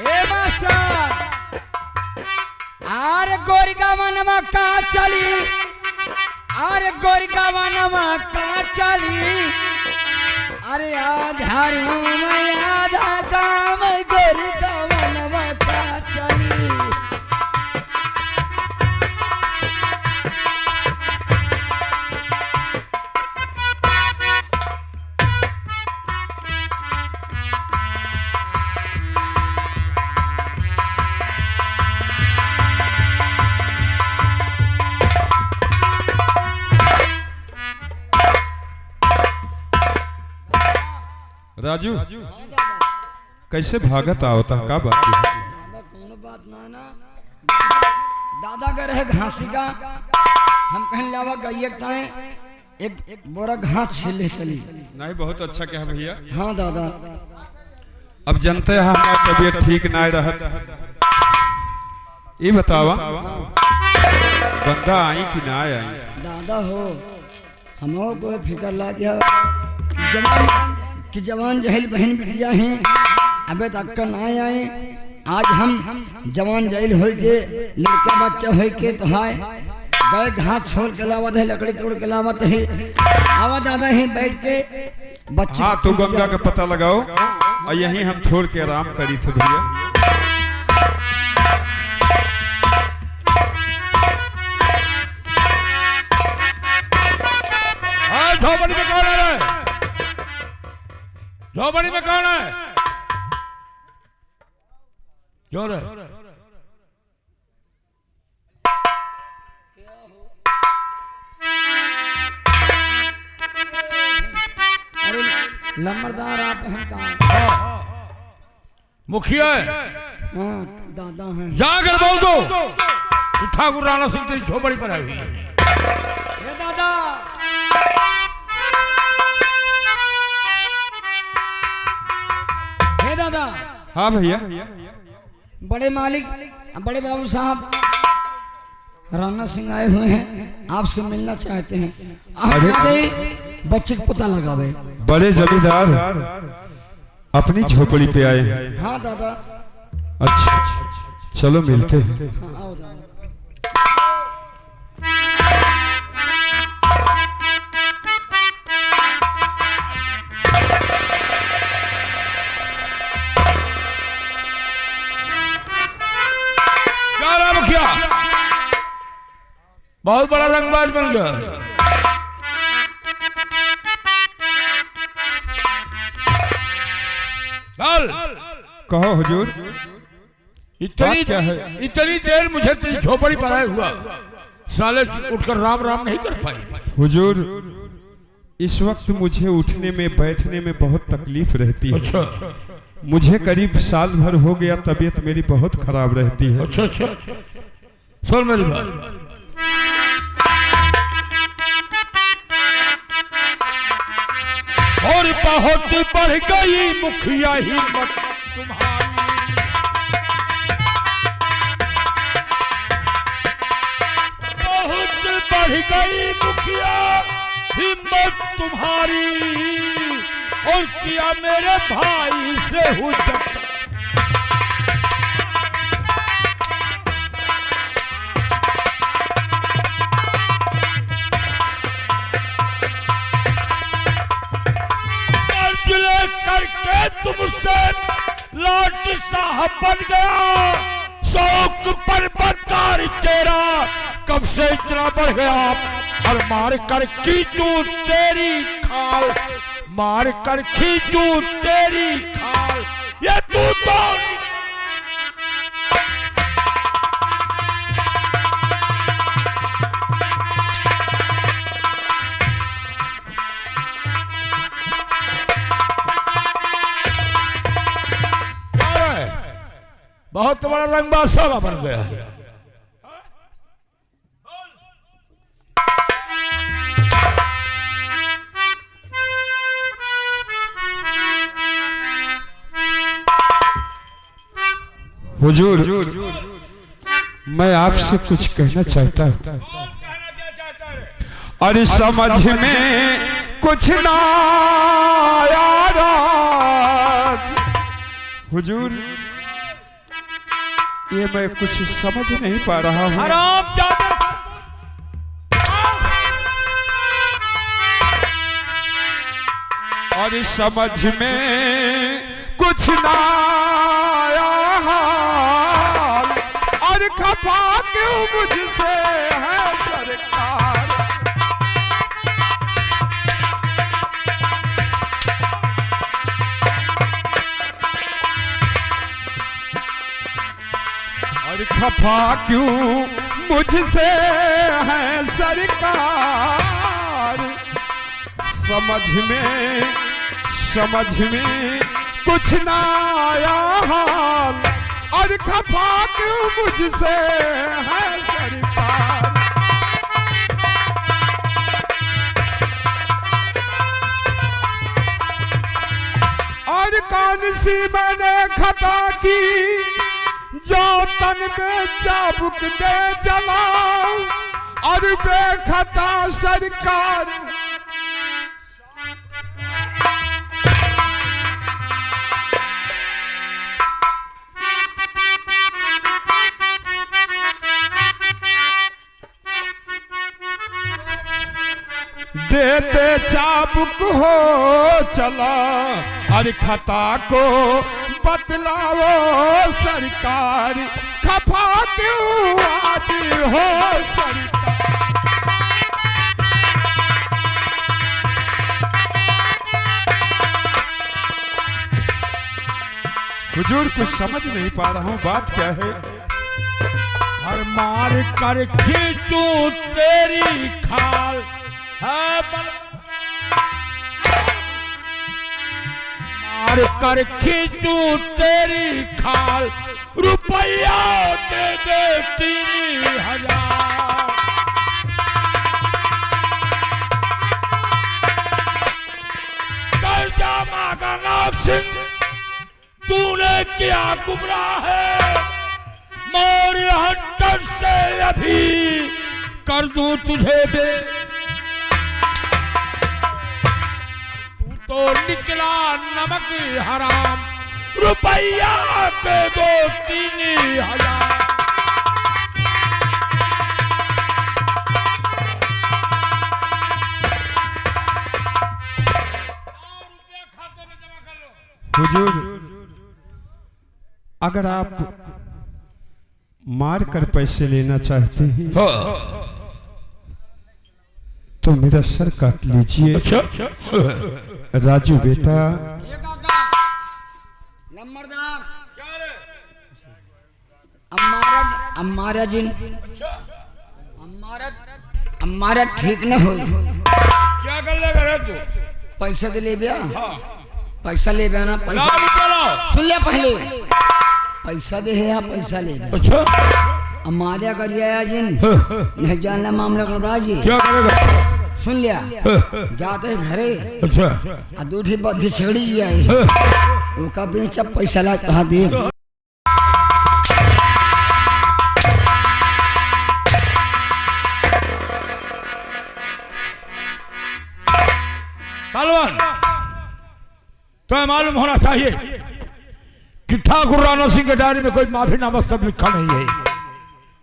ए master आरे गोरिका मनवा का चली अरे गोरिका मनवा का चली अरे आधार में आधा काम गोरिका मनवा का चली राजू कैसे भागत आवता का बात है? दादा कौन बात ना दादा का रहे घासी का हम कहीं लावा गई टाइम एक बोरा घास छीले चली नहीं बहुत अच्छा क्या भैया। हाँ दादा अब जनते हैं हमारा तबीयत ठीक ना रहत ये बतावा बंदा आई कि ना आई? दादा हो हमो को फिकर ला गया कि जवान जहल बहन बिटिया हैं अबे तक का ना आए आज हम जवान जहल हो के लड़का बच्चा हो के तो हाय गए घास छोड़ के लावत है लकड़ी तोड़ के लावत है आवा दादा ही बैठ के बच्चे। हाँ तो गंगा का पता लगाओ और यहीं हम छोड़ के आराम करी थे भैया। झोपड़ी में कौन है? झोपड़ी में कौन है? क्यों रे? अरे लम्बरदार आप हैं कहाँ? मुखिया है। हाँ दादा हैं। जाकर बोल दो तू ठाकुर राणा सिंह तेरी झोपड़ी पर आई हुई है। ये दादा हे दादा। हाँ भैया बड़े मालिक बड़े बाबू साहब राणा सिंह आए हुए हैं आपसे मिलना चाहते हैं। आप बच्चे को पता लगावे। बड़े जमींदार अपनी झोपड़ी पे आए हैं। हाँ दादा। अच्छा चलो मिलते हैं। हाँ आओ दादा। बहुत बड़ा रंगबाज बन गया। कहो हुजूर इतनी क्या है? इतनी देर मुझे तेरी झोपड़ी पर आए हुआ साले उठकर राम राम नहीं कर पाई। हुजूर इस वक्त मुझे उठने में बैठने में बहुत तकलीफ रहती है। अच्छा। मुझे करीब साल भर हो गया तबीयत मेरी बहुत खराब रहती है। अच्छा अच्छा सुन मेरी बात। और बहुत बढ़ गई मुखिया हिम्मत तुम्हारी। बहुत बढ़ गई मुखिया हिम्मत तुम्हारी और किया मेरे भाई से हुज्जत। करके तुमसे लाट साहब बन गया। शौक पर बदकार तेरा कब से इतना बढ़ गया। और मार कर खींचू तेरी खाल, मार कर खींचू तेरी खाल। ये तू तो बहुत बड़ा रंगबाज साला बन गया है। हुजूर मैं आपसे कुछ कहना चाहता हूँ। अरे समझ में कुछ ना आया राज। हुजूर ये मैं कुछ समझ नहीं पा रहा हूँ। हराम जादे और समझ में कुछ ना आया हाल, और खफा क्यों मुझसे है सरकार। और खफा क्यों मुझसे है सरकार। समझ में कुछ ना आया हाल, और खफा क्यों मुझसे है सरकार। और कौन सी मैंने खता की जो तन में चाबुक दे जलाओ, और बेखता सरकार। देते चाबुक हो चला, और खता को बतलाओ सरकार। खफा क्यों आज हो सरकार। हुजूर कुछ समझ नहीं पा रहा हूँ, बात क्या है। हर मार कर खींचू तेरी खाल है मार कर खींचू तेरी खाल, रुपया दे दे 3000। कर्जा मांगा नाथ सिंह, तूने क्या गुमराह है। मोर हंटर से अभी कर दूं तुझे बे। तू तो निकला नमक हराम, रुपया दे दो 3000। हुजूर अगर आप मार कर पैसे लेना चाहते हैं तो मेरा सर काट लीजिए। राजू बेटा, नंबरदार हमारा ठीक न हो। क्या कर लेगा रे तू। पैसा दे ले बिया। पैसा ले बिया ना। पैसा सुन ले पहले। पैसा दे है, पैसा ले। अच्छा हमारे करिए जिन नहीं जानना मामला कर राजी। क्या करेगा। सुन लिया जाते घरे। अच्छा दूठी बद्धी छेड़ी जाए उनका बेचा पैसा ला कहा दे। पहलवान तो मालूम होना चाहिए कि ठाकुर राणा सिंह के डायरी में कोई माफीनामा सब लिखा नहीं है।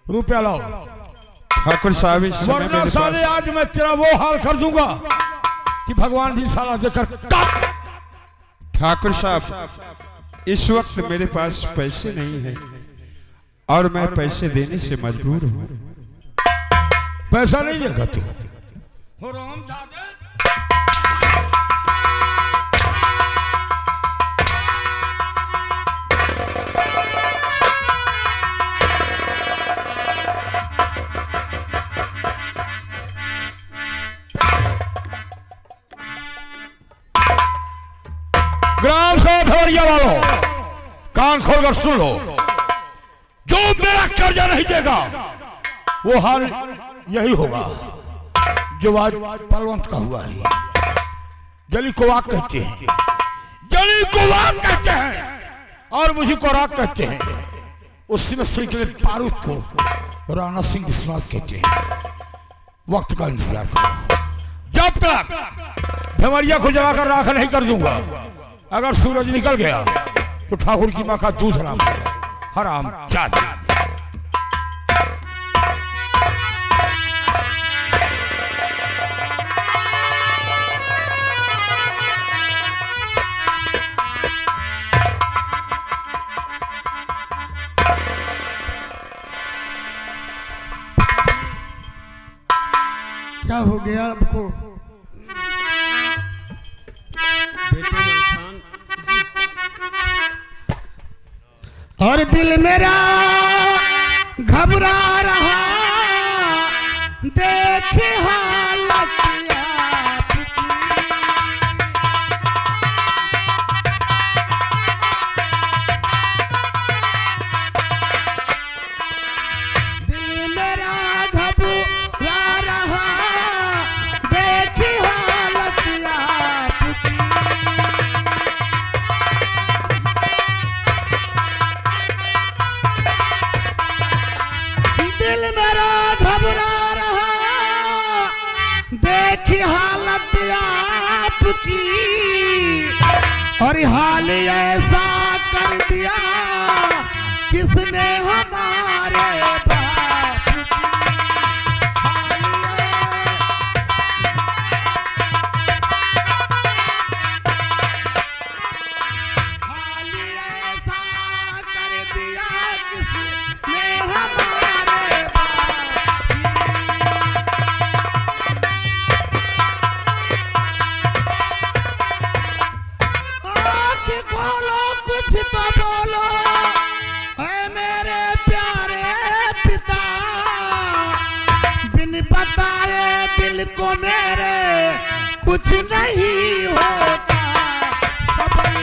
रुपया लाओ। ठाकुर साहब वरना साले आज मैं तेरा वो हाल कर दूंगा कि भगवान भी साला देकर काट। ठाकुर साहब इस वक्त मेरे पास पैसे नहीं है और मैं पैसे देने से मजबूर हूँ। पैसा नहीं देगा तू। हो राम दादा ग्राम सभा भवरिया वालों कान खोलकर सुन लो। जो मेरा कर्जा नहीं देगा वो हाल यही होगा जो आज बलवंत का हुआ है। जली को वाक कहते हैं, जली को वाक कहते हैं और मुझे को राग कहते हैं। उसी में से निकले बारूद को राणा सिंह विश्वास कहते हैं। वक्त का इंतजार करो। जब तक भवरिया को जलाकर राख नहीं कर दूंगा, अगर सूरज निकल गया तो ठाकुर की मां का दूध हराम हराम जात। हो गया आपको? बेटे मलखान और दिल मेरा घबरा रहा देखे हालत आपकी। दिल मेरा घबरा रहा देखे हालत आपकी। दिल मेरा घबरा रहा देखी हालत आपकी। और हाल ऐसा कर दिया किसने हमारे बाप की। हाल ऐसा कर दिया किसने हमारे आँख खोलो कुछ तो बोलो ऐ मेरे प्यारे पिता। बिन बताए दिल को मेरे कुछ नहीं होता सबर।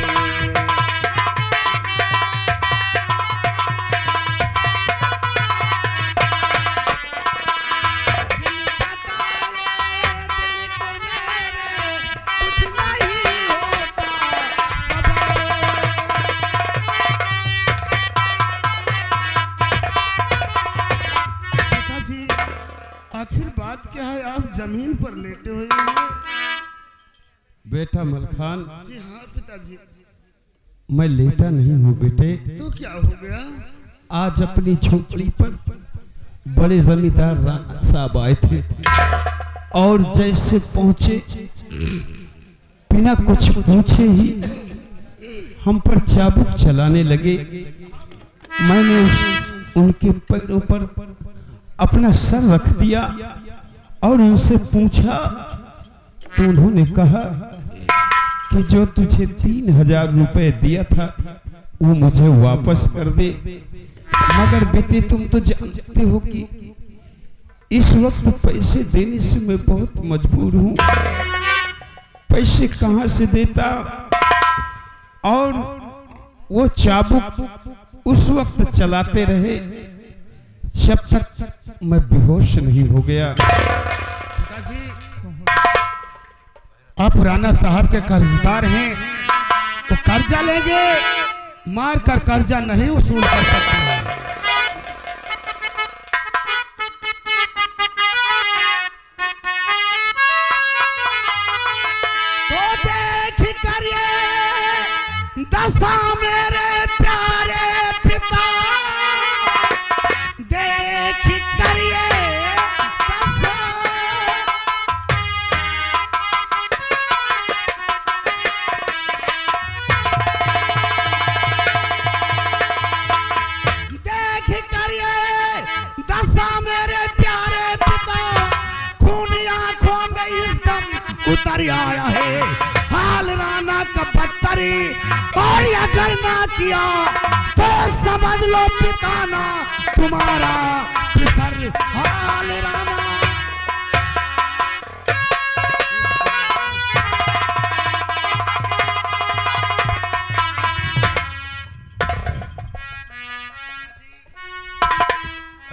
आखिर बात क्या है? आप जमीन पर लेटे हुए हैं। बेटा मलखान जी हाँ पिताजी। मैं लेटा नहीं हूँ बेटे। तो क्या हो गया? आज अपनी झोपड़ी पर बड़े जमींदार राणा साहब आए थे और जैसे पहुंचे बिना कुछ पूछे ही हम पर चाबुक चलाने लगे। मैंने उनके पैरों पर अपना सर रख दिया और उनसे पूछा तो उन्होंने कहा कि जो तुझे 3000 रुपए दिया था वो मुझे वापस कर दे। मगर बेटे तुम तो जानते हो कि इस वक्त पैसे देने से मैं बहुत मजबूर हूं। पैसे कहां से देता? और वो चाबुक उस वक्त चलाते रहे जब तक मैं बेहोश नहीं हो गया। पिताजी आप राणा साहब के कर्जदार हैं तो कर्जा लेंगे, मार कर कर्जा नहीं वसूल कर सकते हैं। तो देख कर ये दशा मेरे प्यारे पिता, देख कर ये दशा। देख कर ये दशा मेरे प्यारे पिता, खून आंखों में इस दम उतर आया है। हाल राणा का बदतरी और अगर ना किया तो समझ लो पिताना तुम्हारा पिसर। हाल राणा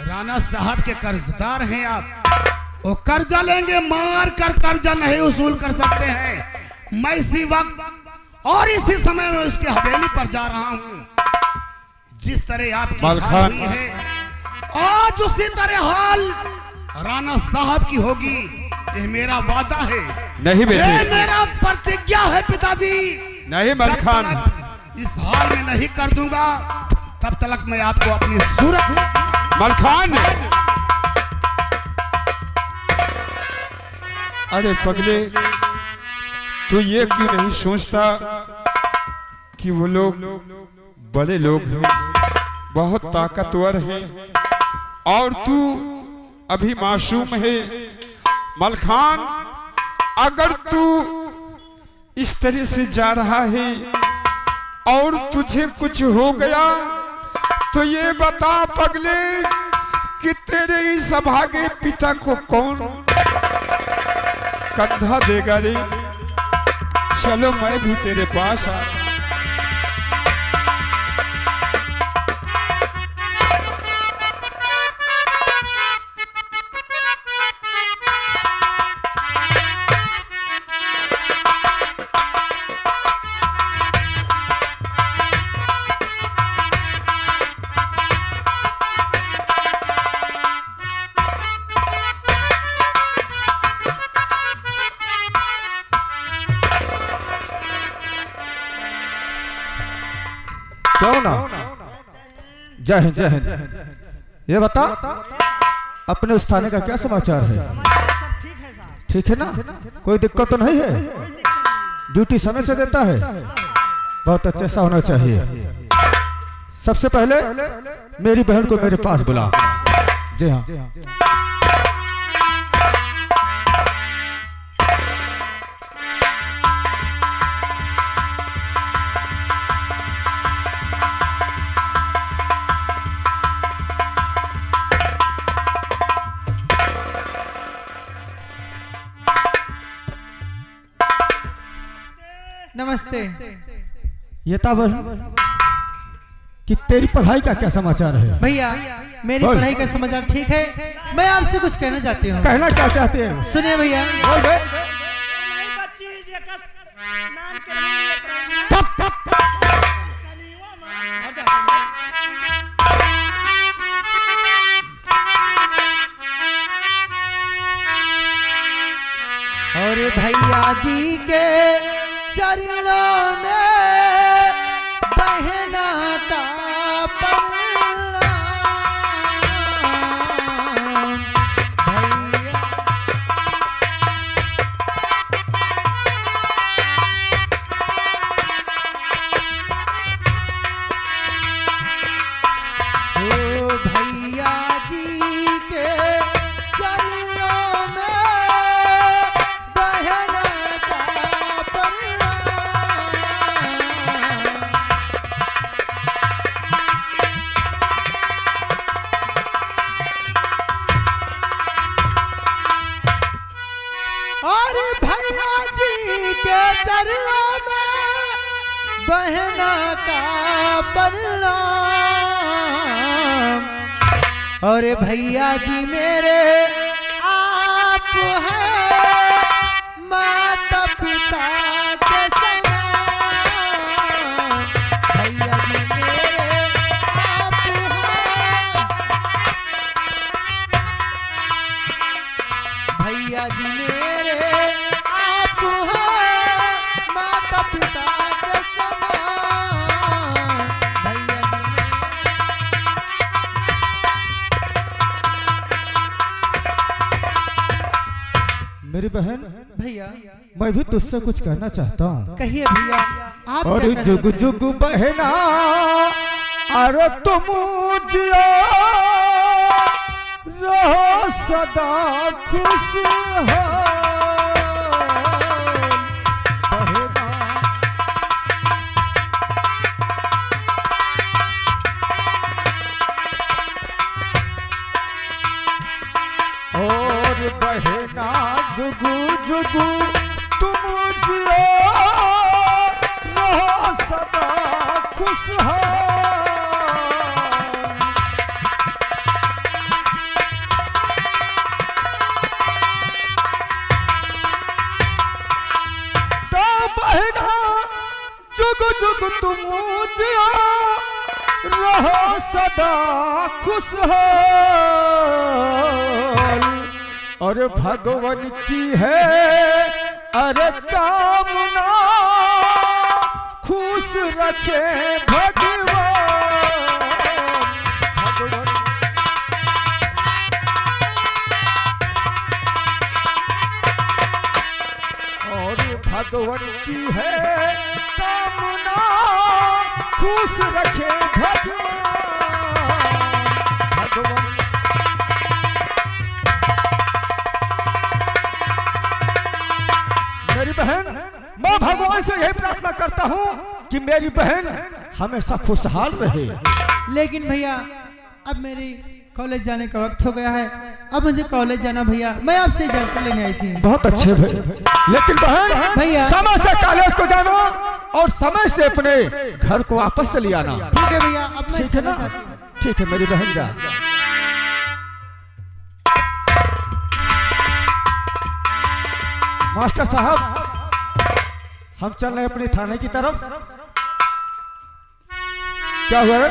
राणा साहब के कर्जदार हैं आप। वो कर्जा लेंगे, मार कर कर्जा नहीं वसूल कर सकते हैं। मैं इसी वक्त और इसी समय में उसके हवेली पर जा रहा हूं। जिस तरह आपकी हाल मलखान। हुई है आज उसी तरह हाल राणा साहब की होगी। ये मेरा वादा है, नहीं बेटे। ये मेरा प्रतिज्ञा है पिताजी। नहीं जब मलखान। तक इस हाल में नहीं कर दूंगा तब तक मैं आपको अपनी सूरत मलखान। अरे पगले, तू ये क्यों नहीं सोचता कि वो लोग बड़े लोग हैं, बहुत ताकतवर हैं और तू अभी मासूम है। मलखान, अगर तू इस तरह से जा रहा है और तुझे कुछ हो गया तो ये बता पगले कि तेरे इस अभागे पिता को कौन कंधा देगा रे? चलो मैं भी तेरे पास आ। क्यों ना? जय हिंद जय हिंद। ये बता अपने उस थाने का क्या समाचार है? सब ठीक है साहब। ठीक है ना? कोई दिक्कत तो नहीं है? ड्यूटी समय से देता है? बहुत अच्छा सा होना चाहिए। सबसे पहले मेरी बहन को मेरे पास बुला। जी हाँ। नमस्ते। ये ताबर कि तेरी पढ़ाई का क्या समाचार है? भैया मेरी बोल। पढ़ाई का समाचार ठीक है। मैं आपसे कुछ कहना चाहती हूँ। कहना क्या चाहते हैं? सुनिए भैया। बोल बे। और भैया जी के चरणों में बहना का प्रणाम। भैया ओ भैया जी के चरणों में बहना का प्रणाम। और भैया जी के चरणों में बहना का प्रणाम। और भैया जी मेरे आप हैं माता पिता के समान। भैया जी मेरे आप हैं। भैया जी मेरे आप हैं माता पिता के समान। भैया जी मेरी बहन, भैया मैं भी तुझसे कुछ कहना चाहता हूँ। कहिए भैया आप और क्या कहना जुग जुग बहना अरे तुम जियो रहो सदा खुश हो बहना। और बहना जुगु जुगु तुम जियो रहो सदा खुश हो। तो बहना जुग जुग तुम जियो रहो सदा खुश हो। और भगवान की है अरे कामना खुश रखे भगवान। भगवान और भगवान की है कामना खुश रखे भगवान। भगवान बहन, मैं भगवान से यही प्रार्थना करता हूँ कि मेरी बहन हमेशा खुशहाल रहे। लेकिन भैया अब मेरी कॉलेज जाने का वक्त हो गया है, अब मुझे कॉलेज जाना भैया। मैं आपसे इजाजत लेने आई थी। बहुत अच्छे भाई, लेकिन बहन भैया समय से कॉलेज को जाना और समय से अपने घर को वापस चली आना। ठीक है भैया, अब मैं ठीक है चला ना? चाहती हूँ। ठीक है मेरी बहन, जा। मास्टर साहब, हम चल रहे हैं अपने थाने की तरफ। क्या हुआ रे?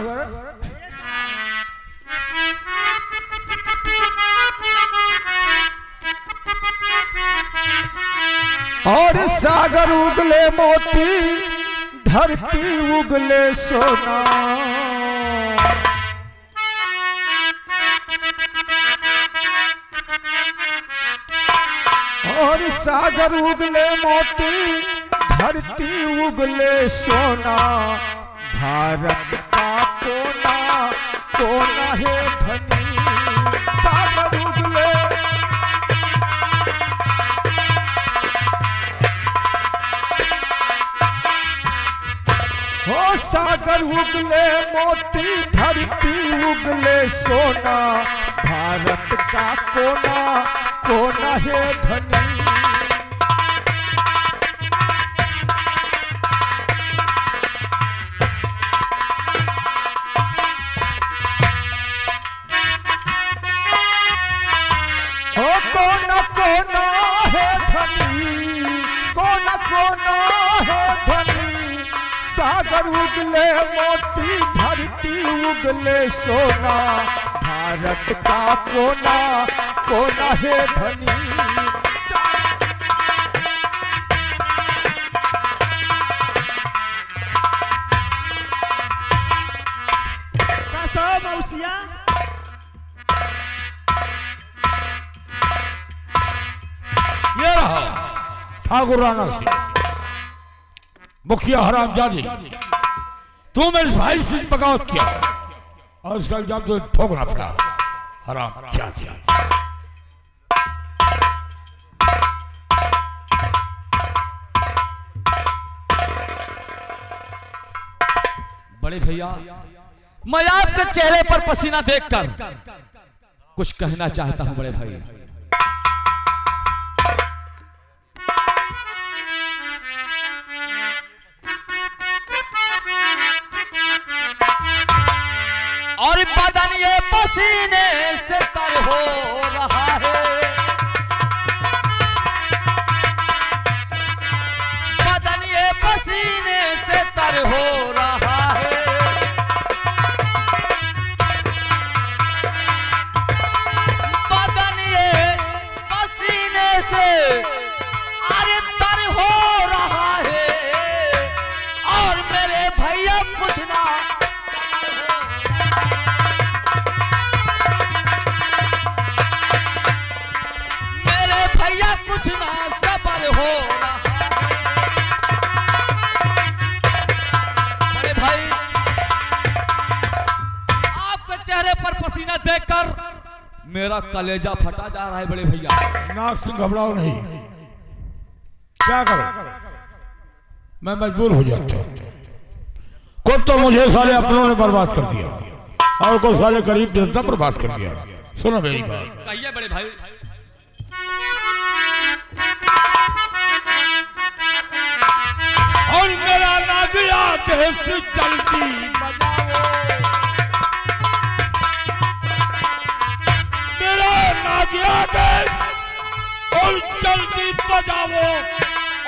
और सागर उगले मोती, धरती उगले सोना। और सागर उगले मोती, धरती उगले सोना। भारत का कोना कोना है धनी, सागर उगले। हो सागर उगले मोती, धरती उगले सोना। भारत का कोना कोना है धनी। हो कोना कोना है धनी, कोना कोना है धनी। सागर उगले मोती, धरती उगले सोना। भारत का कोना कोना है धनी। मौसिया ये रहा ठाकुर राणा सिंह, मुखिया हरामजादी। तू मेरे भाई से बगावत किया और इसका इल्जाम तो ठोकना पड़ा। हरामजादी। बड़े भैया, मैं आपके चेहरे पर पसीना देखकर कुछ कहना चाहता हूं बड़े भाई। और बदन ये पसीने से तर हो रहा है, बदन ये पसीने से तर हो रहा है। बदन ये पसीने से अरे तर हो रहा है। और मेरे भैया कुछ ना भैया कुछ ना सबर हो रहा है। बड़े भाई, आपके चेहरे पर पसीना देखकर मेरा कलेजा फटा जा रहा है बड़े भैया। नाक से घबराओ नहीं, क्या करो, मैं मजबूर हो जाता हूँ। खुद तो मुझे सारे अपनों ने बर्बाद कर दिया और को सारे गरीब जनता बर्बाद कर दिया। सुनो मेरी बात। कहिए बड़े भाई। और मेरा नागिया देश चलती बजाओ, मेरा नागिया देश और चलती बजाओ।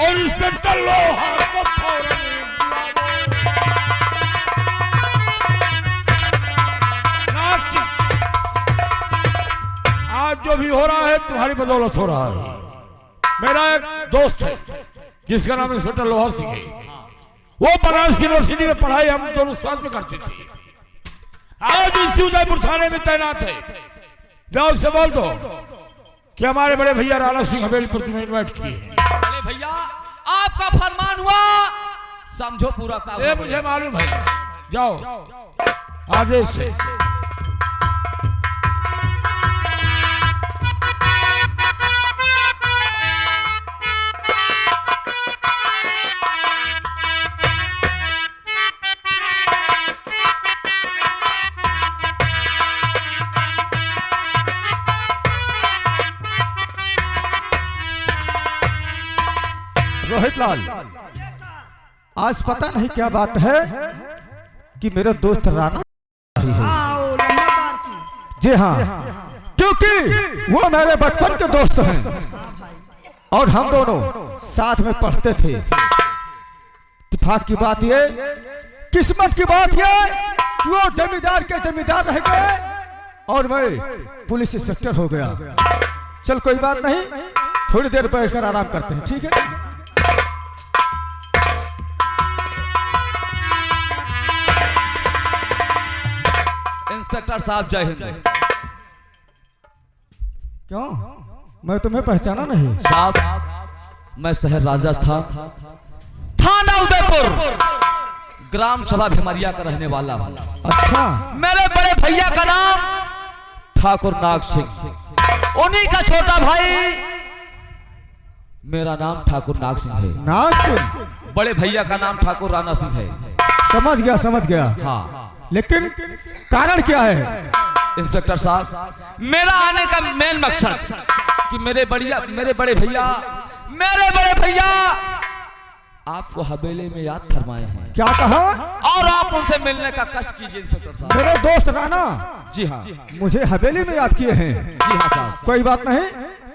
और इस पे टल्लो हाथ को फौरन बुलाओ। आज जो भी हो रहा है तुम्हारी बदौलत हो रहा है। मेरा एक दोस्त है जिसका नाम इंस्पेक्टर लोहा सिंह है। वो बनारस यूनिवर्सिटी में पढ़ाई हम दोनों साथ में करते थे। आज इसी उदयपुर थाने में तैनात है। जाओ से बोल दो कि हमारे बड़े भैया राणा सिंह हवेली पर तुम्हें इन्वाइट किए। बड़े भैया, आपका फरमान हुआ, समझो पूरा काम। ये मुझे मालूम है, जाओ आदेश से। भरतलाल, आज पता नहीं क्या बात है कि मेरा दोस्त राणा ही है। जी हाँ, क्योंकि वो मेरे बचपन के दोस्त हैं और हम दोनों साथ में पढ़ते थे। इत्तेफाक की बात ये, किस्मत की बात ये कि वो जमींदार के जमींदार रह गए और मैं पुलिस इंस्पेक्टर हो गया। चल कोई बात नहीं, थोड़ी देर बैठकर आराम करते हैं, ठीक है? इंस्पेक्टर साहब जय हिंद। क्यों, मैं तुम्हें पहचाना नहीं? साहब मैं शहर राजस्थान थाना उदयपुर ग्राम सभा भिमरिया का रहने वाला हूँ। अच्छा, मेरे बड़े भैया का नाम ठाकुर नाग सिंह, उन्हीं का छोटा भाई मेरा नाम ठाकुर नाग सिंह है। नाग सिंह? बड़े भैया का नाम ठाकुर राणा सिंह है। समझ गया समझ गया। हाँ, लेकिन कारण क्या है? इंस्पेक्टर साहब, मेरा आने का मेन मकसद कि मेरे बड़े भैया आपको हवेली में याद फरमाए हैं। क्या कहा? और आप उनसे मिलने का कष्ट कीजिए इंस्पेक्टर साहब। मेरे दोस्त राणा? जी हाँ। मुझे हवेली में याद किए हैं? जी हाँ साहब। कोई बात नहीं,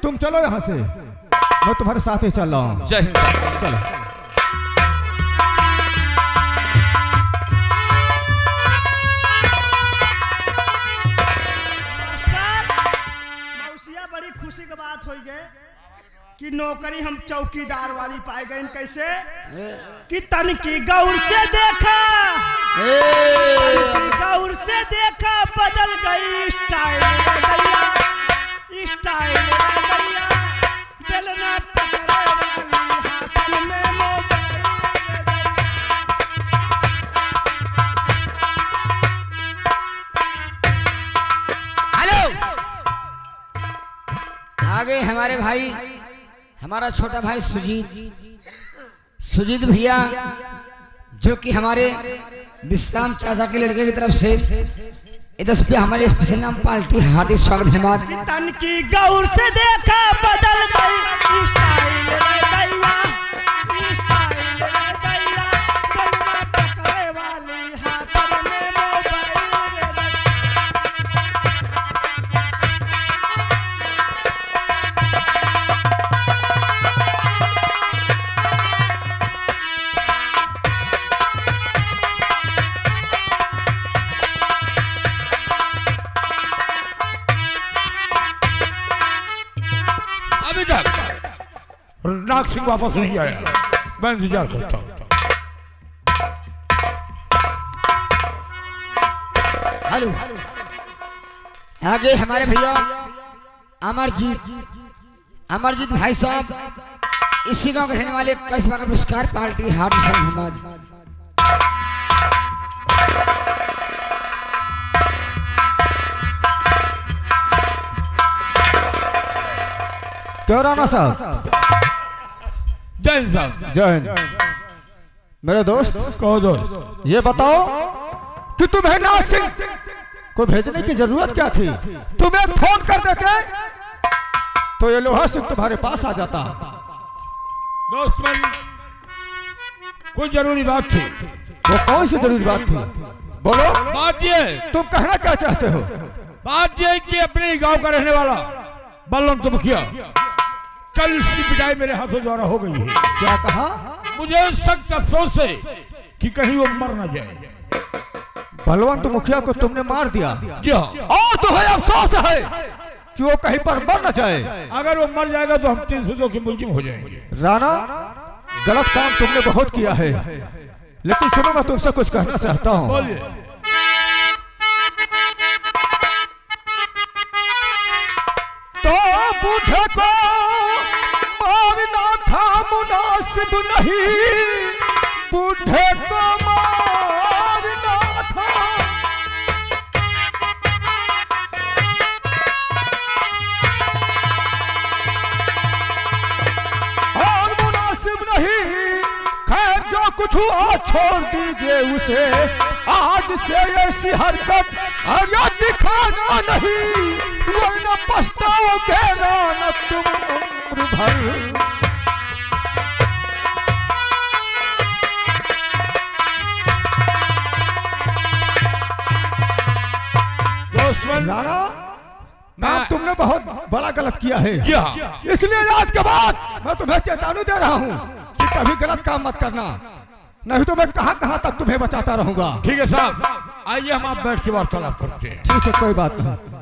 तुम चलो यहाँ से, मैं तुम्हारे साथ ही चल रहा हूँ। जय हिंद। चलो। बड़ी खुशी की बात हो गई कि नौकरी हम चौकीदार वाली पाए गए। कैसे कि तन की गौर से देखा, गौर से देखा बदल गई स्टाइल बेलना पकड़े वाली हाथन में मोबाइल। हेलो, आगे हमारे भाई, हमारा छोटा भाई सुजीत भैया, जो कि हमारे विश्राम चाचा के लड़के की तरफ से इधर पे हमारे स्पेशल नाम पार्टी हार्दिक स्वागत धन्यवाद। तन की गौर से देखा बदल गई स्टाइल पकड़े वाली हाथन में मोबाइल। अभी तक नाग सिंह वापस नहीं आया, मैं इंतजार करता हूँ। हेलो, आगे हमारे भैया अमरजीत भाई साहब, इसी गांव के रहने वाले कस्बा का पुरस्कार पार्टी हार्दिक स्वागत धन्यवाद। क्यों राणा साहब? जय हिंद साहब। जय हिंद। मेरे दोस्त? कहो दोस्त। ये बताओ कि तुम्हें नाग सिंह को भेजने की जरूरत क्या थी? तुम्हें फोन कर देते तो ये लोहा सिंह तुम्हारे पास आ जाता। दोस्त मन, कोई जरूरी बात थी। वो कौन सी जरूरी बात थी? बोलो। बात ये, तुम कहना क्या चाहते हो? बात ये कि अपने गांव का रहने वाला बलवंत मुखिया, कल इसकी पिटाई मेरे हाथों द्वारा हो गई है। क्या कहा? मुझे सख्त अफसोस है कि कहीं वो मर न जाए। बलवंत मुखिया को तुमने मार दिया? जी हाँ। और तुम्हें अफसोस है कि वो कहीं पर मर न जाए? अगर वो मर जाएगा तो हम 302 के मुलजिम हो जाएंगे। राणा, गलत काम तुमने बहुत किया है, लेकिन सुनो, मैं तुमसे कुछ कहना चाहता हूँ। बोलिए। तो बूढ़े को मारना था मुनासिब नहीं, बूढ़े को मारना था। और मुनासिब नहीं, खैर जो कुछ हुआ छोड़ दीजिए उसे, आज से ऐसी हरकत आगे दिखाना नहीं, वरना पछताओगे राणा तुम उम्र भर। बड़ा गलत किया है। जी हाँ। इसलिए आज के बाद मैं तुम्हें चेतावनी दे रहा हूँ कि कभी गलत काम मत करना, नहीं तो मैं कहाँ कहाँ तक तुम्हें बचाता रहूंगा। ठीक है साहब, आइए हम आप बैठ के वार्तालाप करते हैं। ठीक है, कोई बात नहीं।